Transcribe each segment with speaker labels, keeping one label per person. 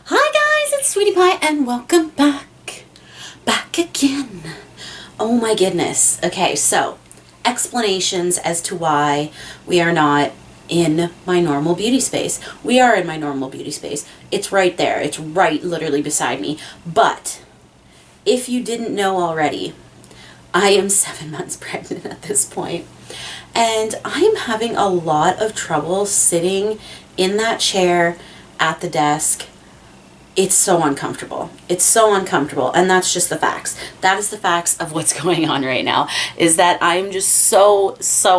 Speaker 1: Hi guys, it's Sweetie Pie and welcome back. Back again. Oh my goodness. Okay, so explanations as to why we are not in my normal beauty space. We are in my normal beauty space. It's right there. It's right literally beside me. But if you didn't know already, I am 7 months pregnant at this point. And I'm having a lot of trouble sitting in that chair at the desk. It's so uncomfortable. It's so uncomfortable. And that's just the facts. That is the facts of what's going on right now, is that I'm just so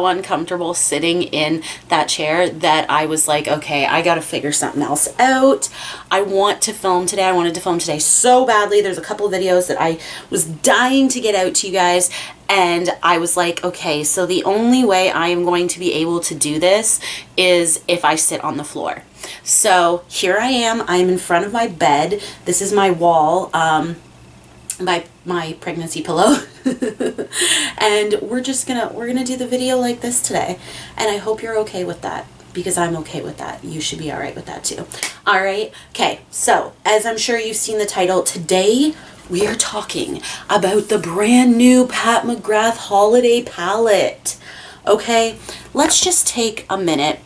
Speaker 1: uncomfortable sitting in that chair that I was like, okay, I got to figure something else out. I want to film today. I wanted to film today so badly. There's a couple of videos that I was dying to get out to you guys. And I was like, okay, so the only way I am going to be able to do this is if I sit on the floor. So here I am. I'm in front of my bed. This is my wall, my pregnancy pillow. And we're gonna do the video like this today. And I hope you're okay with that, because I'm okay with that. You should be all right with that too. All right. Okay. So as I'm sure you've seen the title, today we are talking about the brand new Pat McGrath holiday palette. Okay. Let's just take a minute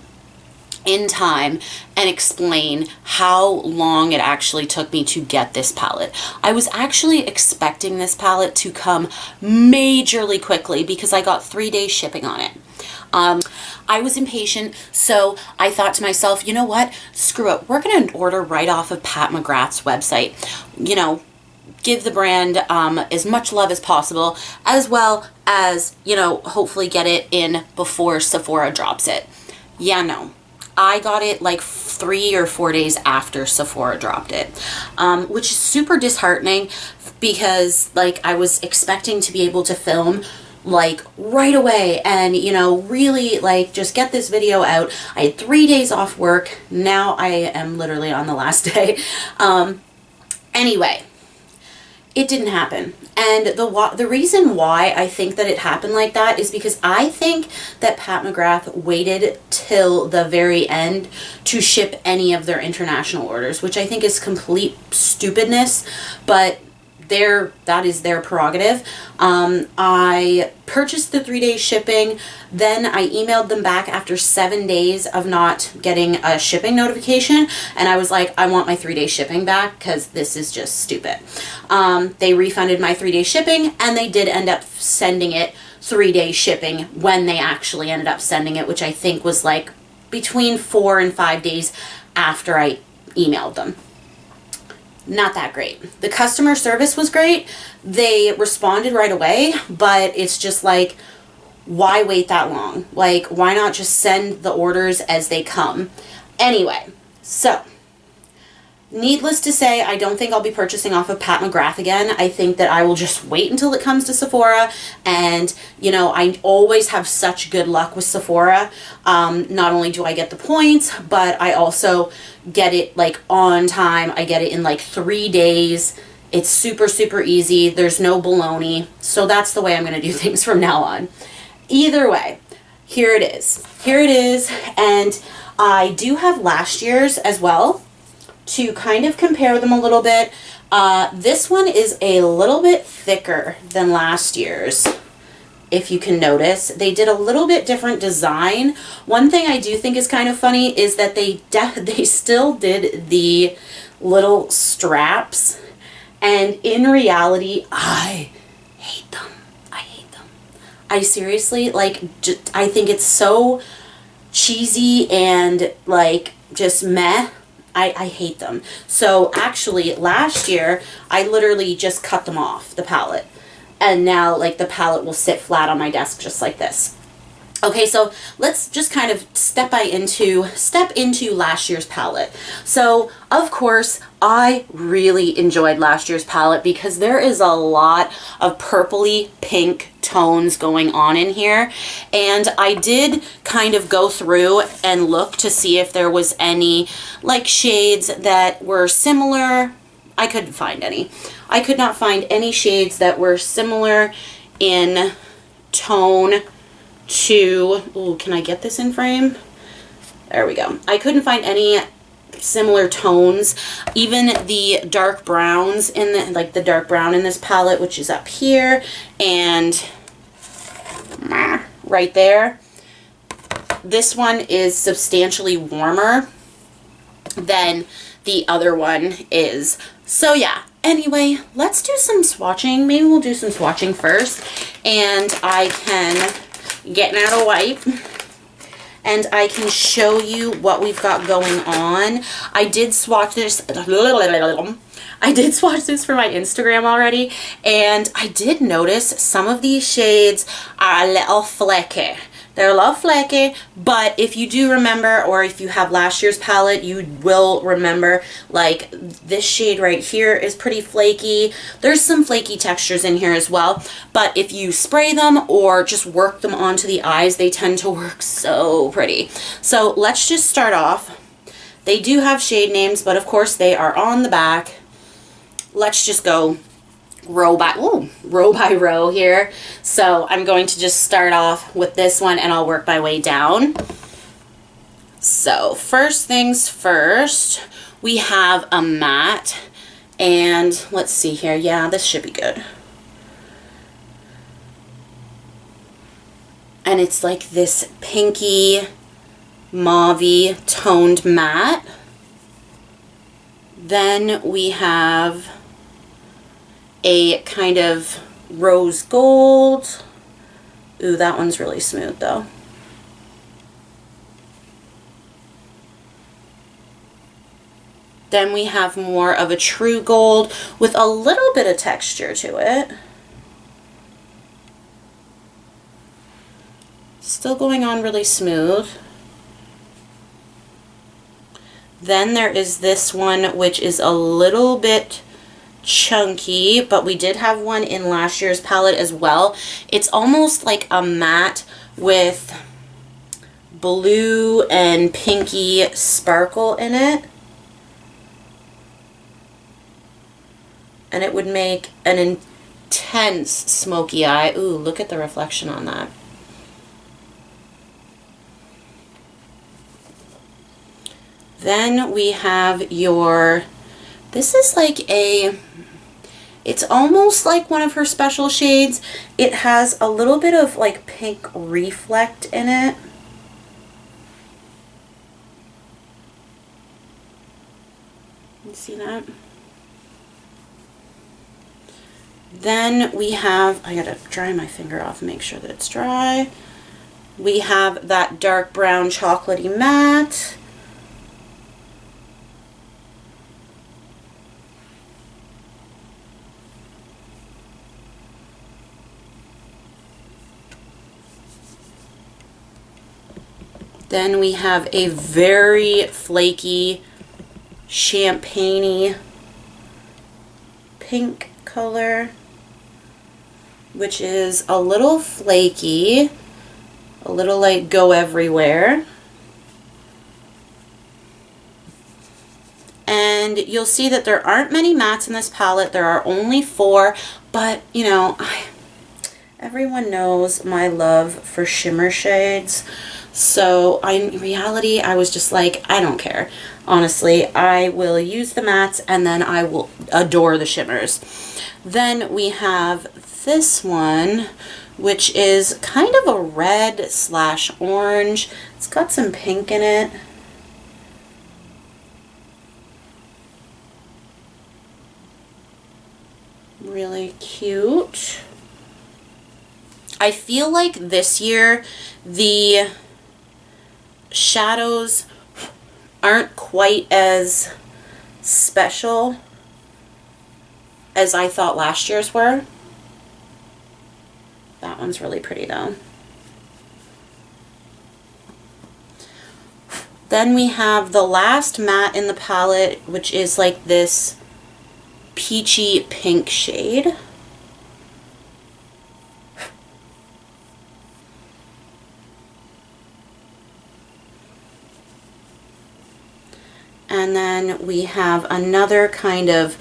Speaker 1: in time and explain how long it actually took me to get this palette. I was actually expecting this palette to come majorly quickly because I got 3-day shipping on it. I was impatient, so I thought to myself, you know what? Screw it. We're going to order right off of Pat McGrath's website. You know, give the brand as much love as possible, as well as, you know, hopefully get it in before Sephora drops it. Yeah, no. I got it like 3 or 4 days after Sephora dropped it, which is super disheartening because like I was expecting to be able to film like right away and, you know, really like just get this video out. I had 3 days off work. Now I am literally on the last day. Anyway, it didn't happen. And the reason why I think that it happened like that is because I think that Pat McGrath waited till the very end to ship any of their international orders, which I think is complete stupidness, but that is their prerogative. I purchased the 3-day shipping, then I emailed them back after 7 days of not getting a shipping notification, and I was like, I want my 3-day shipping back because this is just stupid. They refunded my 3-day shipping, and they did end up sending it 3-day shipping when they actually ended up sending it, which I think was like between 4 and 5 days after I emailed them. Not that great. The customer service was great. They responded right away, but it's just like, why wait that long? Like, why not just send the orders as they come? Anyway, so needless to say, I don't think I'll be purchasing off of Pat McGrath again. I think that I will just wait until it comes to Sephora. And, you know, I always have such good luck with Sephora. Not only do I get the points, but I also get it like on time. I get it in like 3 days. It's super easy. There's no baloney. So that's the way I'm going to do things from now on. Either way, here it is. Here it is. And I do have last year's as well, to kind of compare them a little bit. This one is a little bit thicker than last year's, if you can notice. They did a little bit different design. One thing I do think is kind of funny is that they still did the little straps, and in reality, I hate them. I hate them. I seriously, like, I think it's so cheesy and like just meh. I hate them. So actually last year I literally just cut them off the palette, and now like the palette will sit flat on my desk just like this. Okay, so let's just kind of step into last year's palette. So of course I really enjoyed last year's palette because there is a lot of purpley pink tones going on in here, and I did kind of go through and look to see if there was any like shades that were similar. I couldn't find any. I could not find any shades that were similar in tone to, ooh, can I get this in frame? There we go. I couldn't find any similar tones. Even the dark browns in the, like the dark brown in this palette, which is up here and right there. This one is substantially warmer than the other one is. So yeah, anyway, let's do some swatching. Maybe we'll do some swatching first, and I can get out a wipe and I can show you what we've got going on. I did swatch this. I did swatch this for my Instagram already, and I did notice some of these shades are a little flecky. They're a little flaky, but if you do remember, or if you have last year's palette, you will remember, like, this shade right here is pretty flaky. There's some flaky textures in here as well, but if you spray them or just work them onto the eyes, they tend to work so pretty. So let's just start off. They do have shade names, but of course they are on the back. Let's just go row by row here. So I'm going to just start off with this one and I'll work my way down. So first things first, we have a matte, and let's see here. Yeah, this should be good. And it's like this pinky mauve-y toned matte. Then we have a kind of rose gold. Ooh, that one's really smooth though. Then we have more of a true gold with a little bit of texture to it. Still going on really smooth. Then there is this one, which is a little bit chunky, but we did have one in last year's palette as well. It's almost like a matte with blue and pinky sparkle in it, and it would make an intense smoky eye. Ooh, look at the reflection on that. Then we have your, this is like a, it's almost like one of her special shades. It has a little bit of like pink reflect in it. You see that? Then we have, I gotta dry my finger off and make sure that it's dry. We have that dark brown chocolatey matte. Then we have a very flaky, champagne-y pink color, which is a little flaky, a little like go everywhere. And you'll see that there aren't many mattes in this palette. There are only 4, but you know, everyone knows my love for shimmer shades. So in reality, I was just like, I don't care. Honestly, I will use the mattes and then I will adore the shimmers. Then we have this one, which is kind of a red / orange. It's got some pink in it. Really cute. I feel like this year the shadows aren't quite as special as I thought last year's were. That one's really pretty though. Then we have the last matte in the palette, which is like this peachy pink shade. And then we have another kind of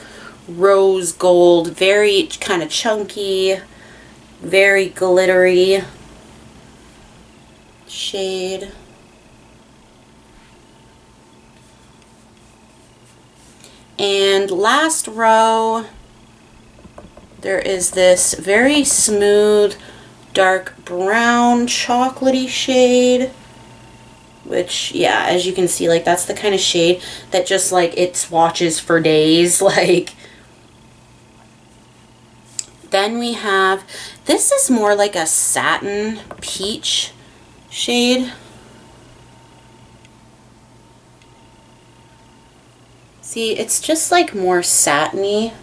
Speaker 1: rose gold, very kind of chunky, very glittery shade. And last row, there is this very smooth, dark brown chocolatey shade, which, yeah, as you can see, like, that's the kind of shade that just, like, it swatches for days, like. Then we have, this is more like a satin peach shade. See, it's just like more satiny.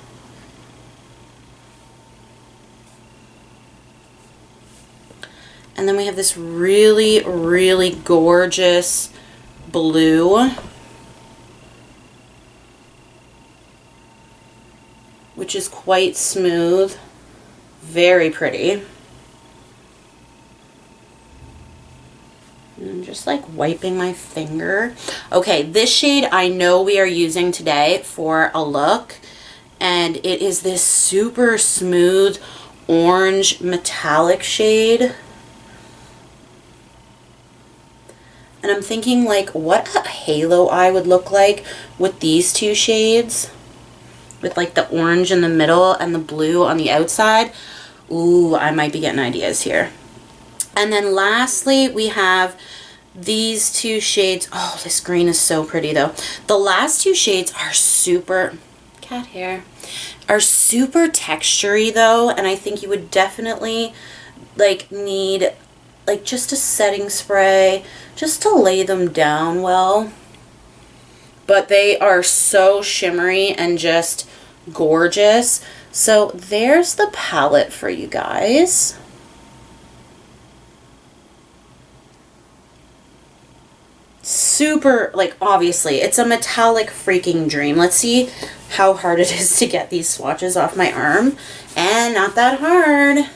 Speaker 1: And then we have this really, really gorgeous blue, which is quite smooth, very pretty. And I'm just like wiping my finger. Okay, this shade I know we are using today for a look, and it is this super smooth orange metallic shade. And I'm thinking like what a halo eye would look like with these two shades, with like the orange in the middle and the blue on the outside. Ooh, I might be getting ideas here. And then lastly, we have these two shades. Oh, this green is so pretty though. The last two shades are super, cat hair, are super textury though, and I think you would definitely like need like just a setting spray just to lay them down well. But they are so shimmery and just gorgeous. So there's the palette for you guys. Super, like, obviously it's a metallic freaking dream. Let's see how hard it is to get these swatches off my arm. And not that hard.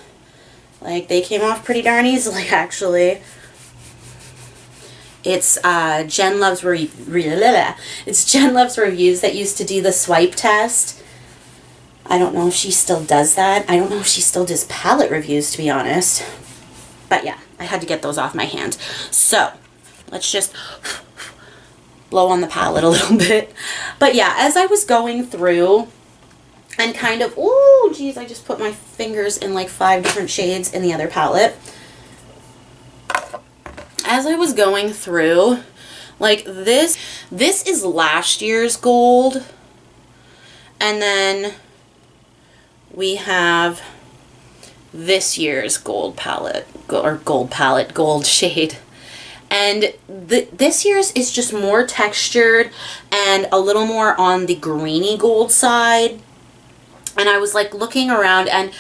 Speaker 1: Like, they came off pretty darn easily, actually. It's Jen Loves it's Jen Loves Reviews that used to do the swipe test. I don't know if she still does that. I don't know if she still does palette reviews, to be honest. But yeah, I had to get those off my hand. So let's just blow on the palette a little bit. But yeah, as I was going through and kind of, oh geez, I just put my fingers in like 5 different shades in the other palette. As I was going through, like this is last year's gold. And then we have this year's gold palette, gold shade. And this year's is just more textured and a little more on the greeny gold side. And I was like looking around, and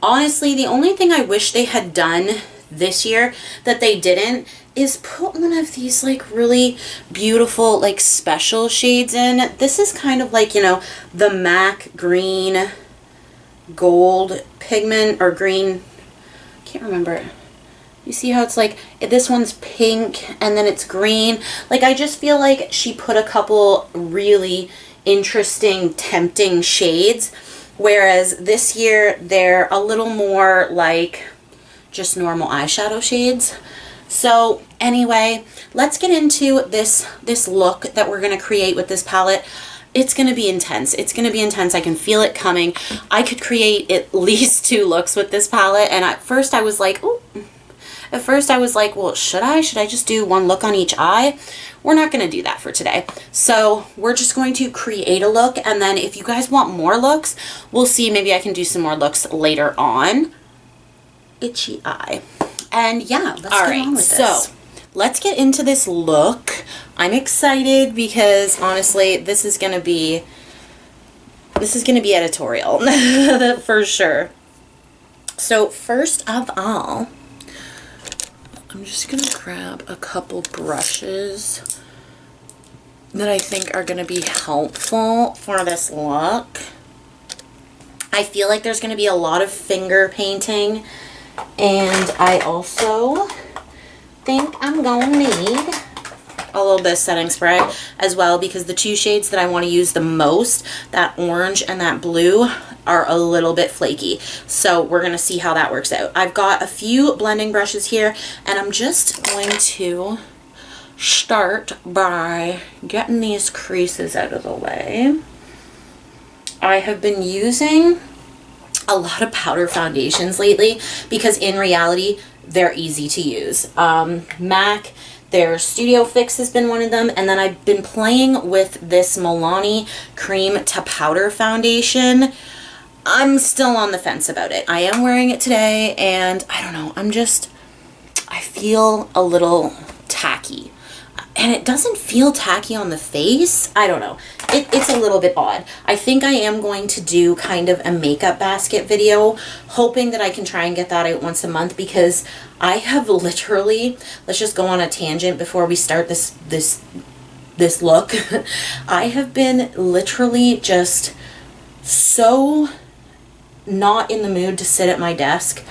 Speaker 1: honestly, the only thing I wish they had done this year that they didn't is put one of these like really beautiful like special shades in. This is kind of like, you know, the MAC green gold pigment, or green, I can't remember. You see how it's like, this one's pink and then it's green. Like, I just feel like she put a couple really interesting, tempting shades. Whereas this year, they're a little more like just normal eyeshadow shades. So anyway, let's get into this look that we're going to create with this palette. It's going to be intense. It's going to be intense. I can feel it coming. I could create at least 2 looks with this palette. And at first I was like, ooh. At first I was like, well, should I just do 1 look on each eye? We're not going to do that for today. So we're just going to create a look. And then if you guys want more looks, we'll see. Maybe I can do some more looks later on. Itchy eye. And yeah, let's get on with this. So let's get into this look. I'm excited because honestly, this is going to be editorial for sure. So first of all, I'm just going to grab a couple brushes that I think are going to be helpful for this look. I feel like there's going to be a lot of finger painting, and I also think I'm going to need a little bit of setting spray as well, because the 2 shades that I want to use the most, that orange and that blue, are a little bit flaky. So we're going to see how that works out. I've got a few blending brushes here, and I'm just going to start by getting these creases out of the way.
Speaker 2: I have been using a lot of powder foundations lately because in reality, they're easy to use. MAC, their Studio Fix has been one of them, and then I've been playing with this Milani Cream to Powder Foundation. I'm still on the fence about it. I am wearing it today, and I don't know, I feel a little tacky. And it doesn't feel tacky on the face. I don't know. It's a little bit odd. I think I am going to do kind of a makeup basket video, hoping that I can try and get that out once a month, because I have literally, let's just go on a tangent before we start this look. I have been literally just so not in the mood to sit at my desk.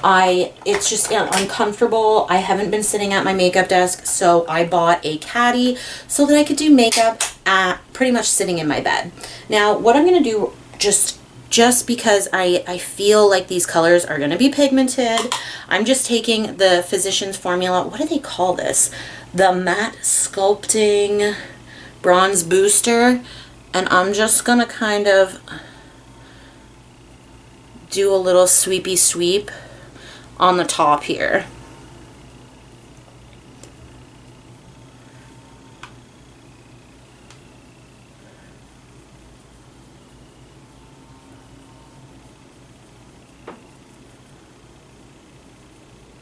Speaker 2: It's just uncomfortable. I haven't been sitting at my makeup desk, so I bought a caddy so that I could do makeup at pretty much sitting in my bed. Now, what I'm going to do, just because I feel like these colors are going to be pigmented, I'm just taking the Physicians Formula. What do they call this? The Matte Sculpting Bronze Booster. And I'm just going to kind of do a little sweepy sweep on the top here.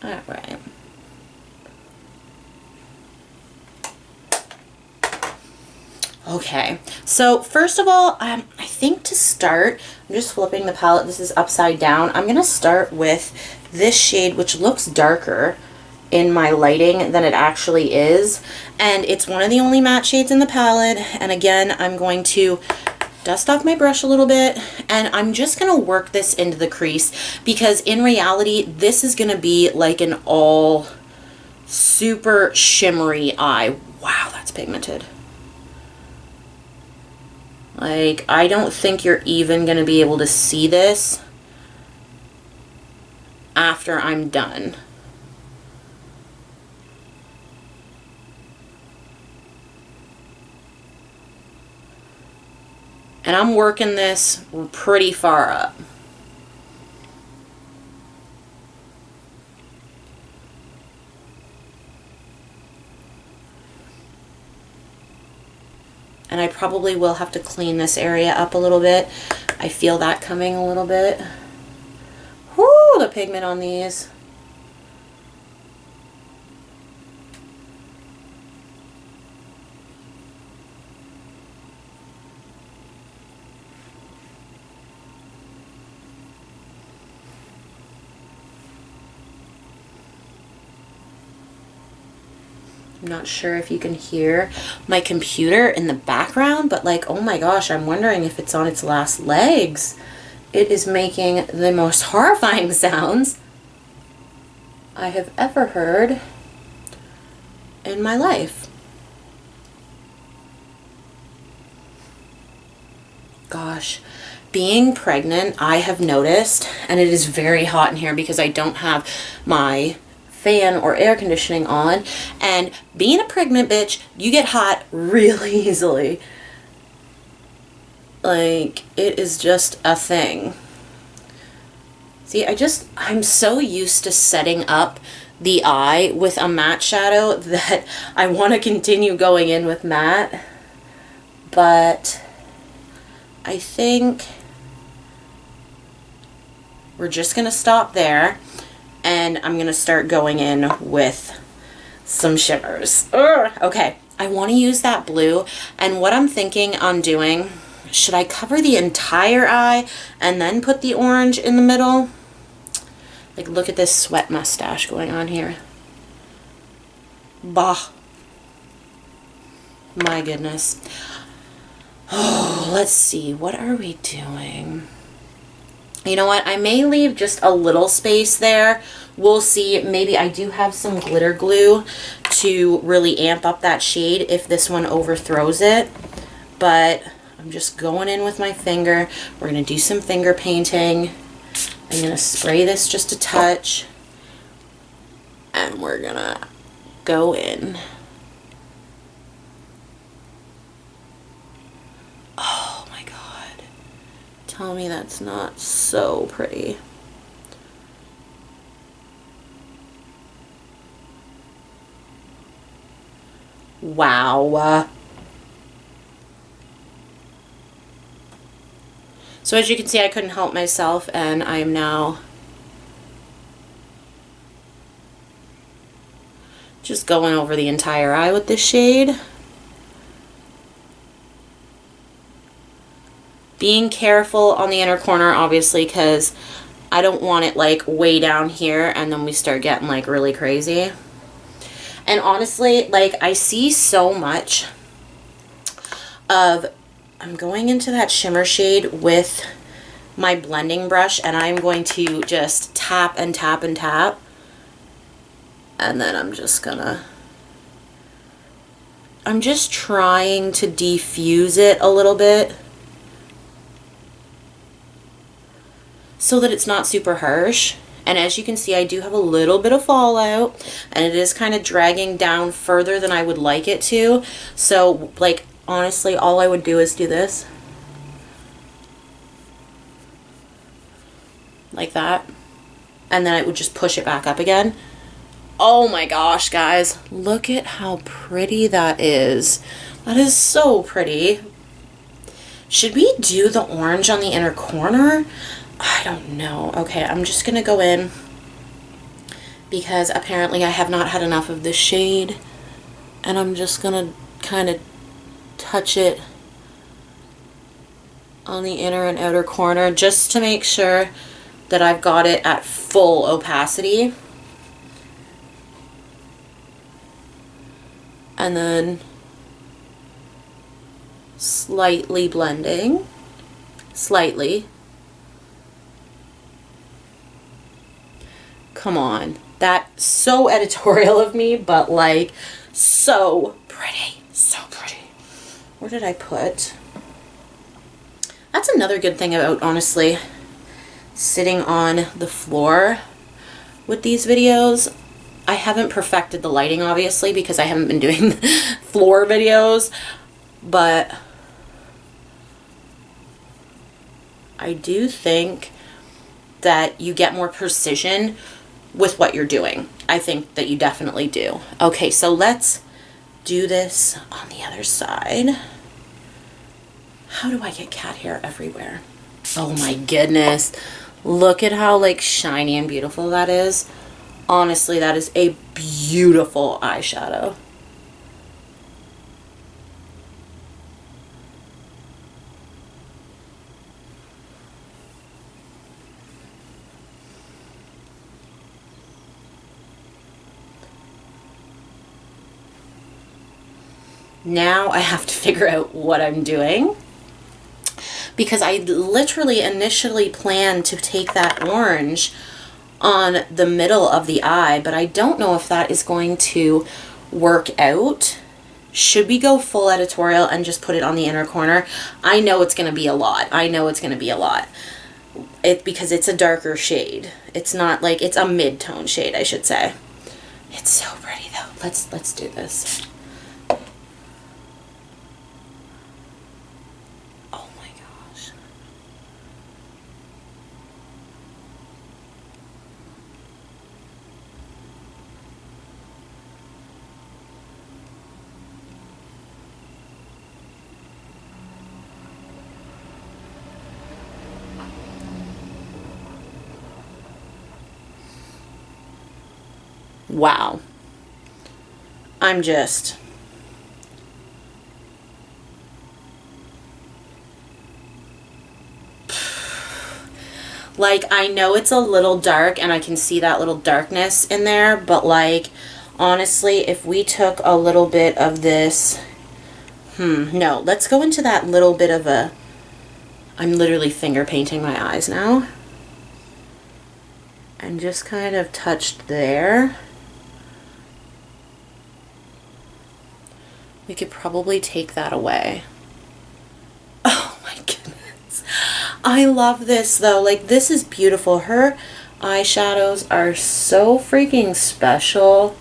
Speaker 2: All right. Okay, so first of all, I think to start, I'm just flipping the palette. This is upside down. I'm going to start with this shade, which looks darker in my lighting than it actually is. And it's one of the only matte shades in the palette. And again, I'm going to dust off my brush a little bit, and I'm just going to work this into the crease, because in reality, this is going to be like an all super shimmery eye. Wow, that's pigmented. Like, I don't think you're even going to be able to see this after I'm done. And I'm working this pretty far up. And I probably will have to clean this area up a little bit. I feel that coming a little bit. Whoo, the pigment on these. I'm not sure if you can hear my computer in the background, but like, oh my gosh, I'm wondering if it's on its last legs. It is making the most horrifying sounds I have ever heard in my life. Gosh, being pregnant, I have noticed, and it is very hot in here because I don't have my fan or air conditioning on, and being a pregnant bitch, you get hot really easily. Like, it is just a thing. See, I'm so used to setting up the eye with a matte shadow that I want to continue going in with matte, but I think we're just gonna stop there. And I'm going to start going in with some shimmers. Ugh. Okay, I want to use that blue. And what I'm thinking on doing, should I cover the entire eye and then put the orange in the middle? Like, look at this sweat mustache going on here. Bah. My goodness. Oh, let's see. What are we doing? You know what? I may leave just a little space there. We'll see. Maybe I do have some glitter glue to really amp up that shade if this one overthrows it. But I'm just going in with my finger. We're going to do some finger painting. I'm going to spray this just a touch. And we're going to go in. Oh my God. Tell me that's not so pretty. Wow. So as you can see, I couldn't help myself, and I'm now just going over the entire eye with this shade. Being careful on the inner corner, obviously, because I don't want it like way down here and then we start getting like really crazy. And honestly, like I see so much of, I'm going into that shimmer shade with my blending brush, and I'm going to just tap and tap and tap. And then I'm just trying to diffuse it a little bit so that it's not super harsh. And as you can see, I do have a little bit of fallout, and it is kind of dragging down further than I would like it to. So like honestly, all I would do is do this. Like that. And then I would just push it back up again. Oh my gosh, guys. Look at how pretty that is. That is so pretty. Should we do the orange on the inner corner? I don't know. Okay, I'm just going to go in because apparently I have not had enough of this shade. And I'm just going to kind of touch it on the inner and outer corner just to make sure that I've got it at full opacity. And then slightly blending, slightly. Come on, that's so editorial of me, but like so pretty, so pretty. Where did I put? That's another good thing about, honestly, sitting on the floor with these videos. I haven't perfected the lighting, obviously, because I haven't been doing floor videos, but I do think that you get more precision with what you're doing. I think that you definitely do. Okay, so let's do this on the other side. How do I get cat hair everywhere? Oh my goodness. Look at how like shiny and beautiful that is. Honestly, that is a beautiful eyeshadow. Now I have to figure out what I'm doing, because I literally initially planned to take that orange on the middle of the eye, but I don't know if that is going to work out. Should we go full editorial and just put it on the inner corner? I know it's going to be a lot. I know it's going to be a lot. Because it's a darker shade. It's not like, it's a mid-tone shade, I should say. It's so pretty though. Let's do this. Wow. I'm just... like, I know it's a little dark and I can see that little darkness in there, but like, honestly, if we took a little bit of this... no, let's go into that little bit of a... I'm literally finger painting my eyes now. And just kind of touched there. We could probably take that away. Oh my goodness. I love this though. Like, this is beautiful. Her eyeshadows are so freaking special.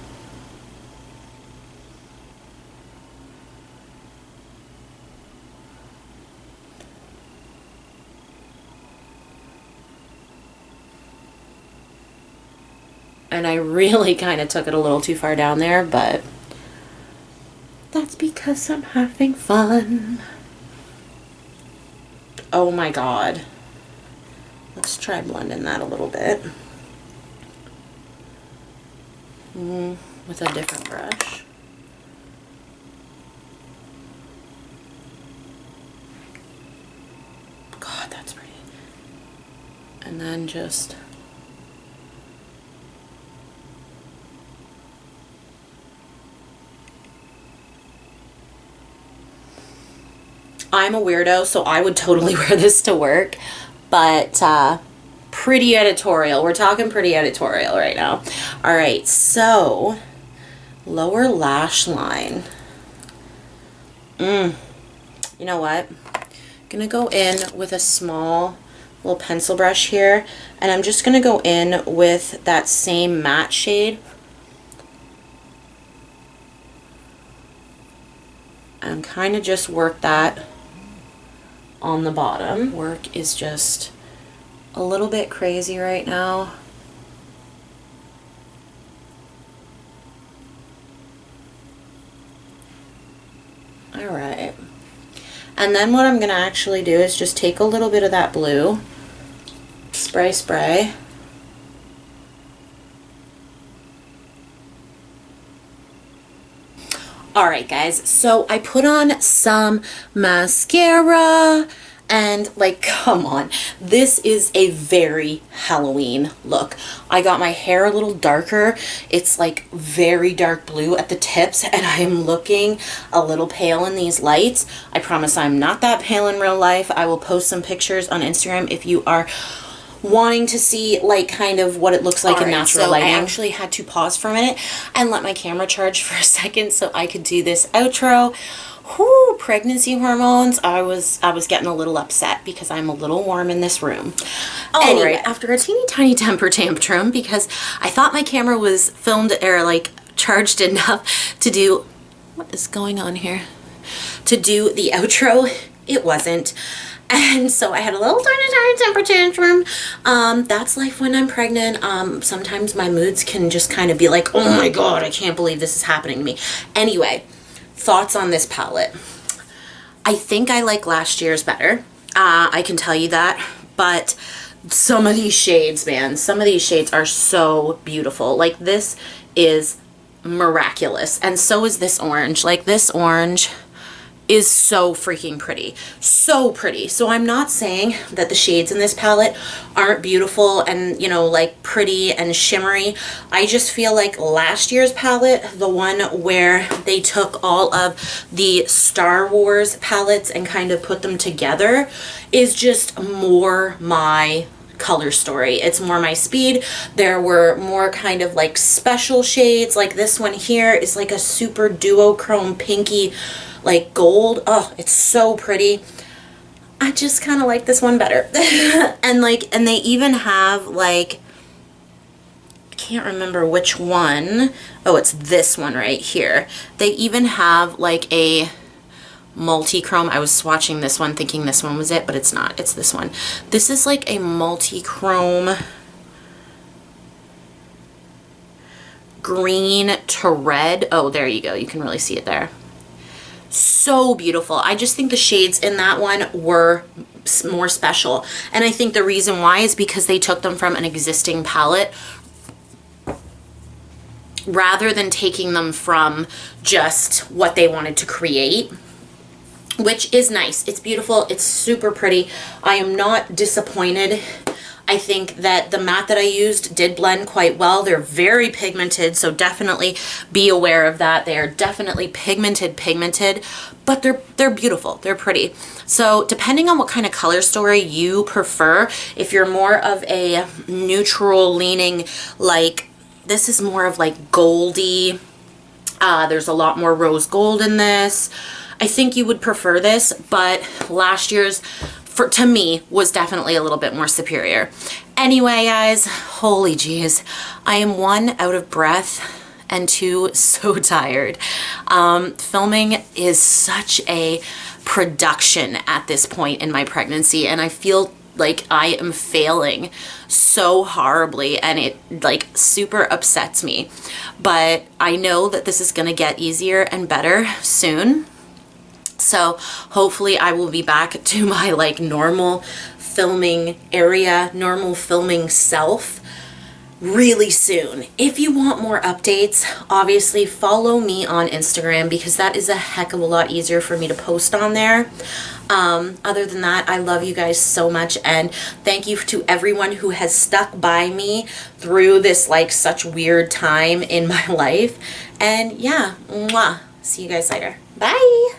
Speaker 2: And I really kind of took it a little too far down there, but that's because I'm having fun. Oh my God. Let's try blending that a little bit. With a different brush. God, that's pretty. And then just I'm a weirdo, so I would totally wear this to work, but pretty editorial. We're talking pretty editorial right now. All right, so lower lash line. You know what? I'm gonna go in with a small little pencil brush here, and I'm just gonna go in with that same matte shade and kind of just work that on the bottom. Work is just a little bit crazy right now. All right. And then what I'm gonna actually do is just take a little bit of that blue, spray. Alright guys, so I put on some mascara and like, come on, this is a very Halloween look. I got my hair a little darker. It's like very dark blue at the tips and I am looking a little pale in these lights. I promise I'm not that pale in real life. I will post some pictures on Instagram if you are wanting to see like kind of what it looks like in natural lighting. I actually had to pause for a minute and let my camera charge for a second so I could do this outro. Whoo, pregnancy hormones. I was getting a little upset because I'm a little warm in this room. Anyway, after a teeny tiny temper tantrum because I thought my camera was filmed or like charged enough to do, what is going on here? To do the outro, it wasn't. And so I had a little tiny temper tantrum. That's life when I'm pregnant. Sometimes my moods can just kind of be like, oh my God, I can't believe this is happening to me. Anyway, thoughts on this palette. I think I like last year's better. I can tell you that. But some of these shades, man, some of these shades are so beautiful. Like this is miraculous. And so is this orange. Like this orange is so freaking pretty. So pretty. So I'm not saying that the shades in this palette aren't beautiful and, you know, like pretty and shimmery. I just feel like last year's palette, the one where they took all of the Star Wars palettes and kind of put them together, is just more my color story. It's more my speed. There were more kind of like special shades. Like this one here is like a super duochrome pinky like gold. Oh, it's so pretty. I just kind of like this one better. and they even have like, I can't remember which one. Oh, it's this one right here. They even have like a multi-chrome. I was swatching this one thinking this one was it, but it's not. It's this one. This is like a multi-chrome green to red. Oh, there you go. You can really see it there. So beautiful. I just think the shades in that one were more special. And I think the reason why is because they took them from an existing palette rather than taking them from just what they wanted to create, which is nice. It's beautiful. It's super pretty. I am not disappointed. I think that the matte that I used did blend quite well. They're very pigmented, so definitely be aware of that. They are definitely pigmented, but they're beautiful. They're pretty. So depending on what kind of color story you prefer, if you're more of a neutral leaning, like this is more of like goldy, there's a lot more rose gold in this, I think you would prefer this, but last year's to me was definitely a little bit more superior. Anyway, guys, holy jeez, I am 1 out of breath and 2 so tired. Filming is such a production at this point in my pregnancy, and I feel like I am failing so horribly, and it like super upsets me. But I know that this is gonna get easier and better soon. So hopefully I will be back to my like normal filming area, normal filming self really soon. If you want more updates, obviously follow me on Instagram, because that is a heck of a lot easier for me to post on there. Other than that, I love you guys so much, and thank you to everyone who has stuck by me through this like such weird time in my life. And yeah, mwah. See you guys later. Bye.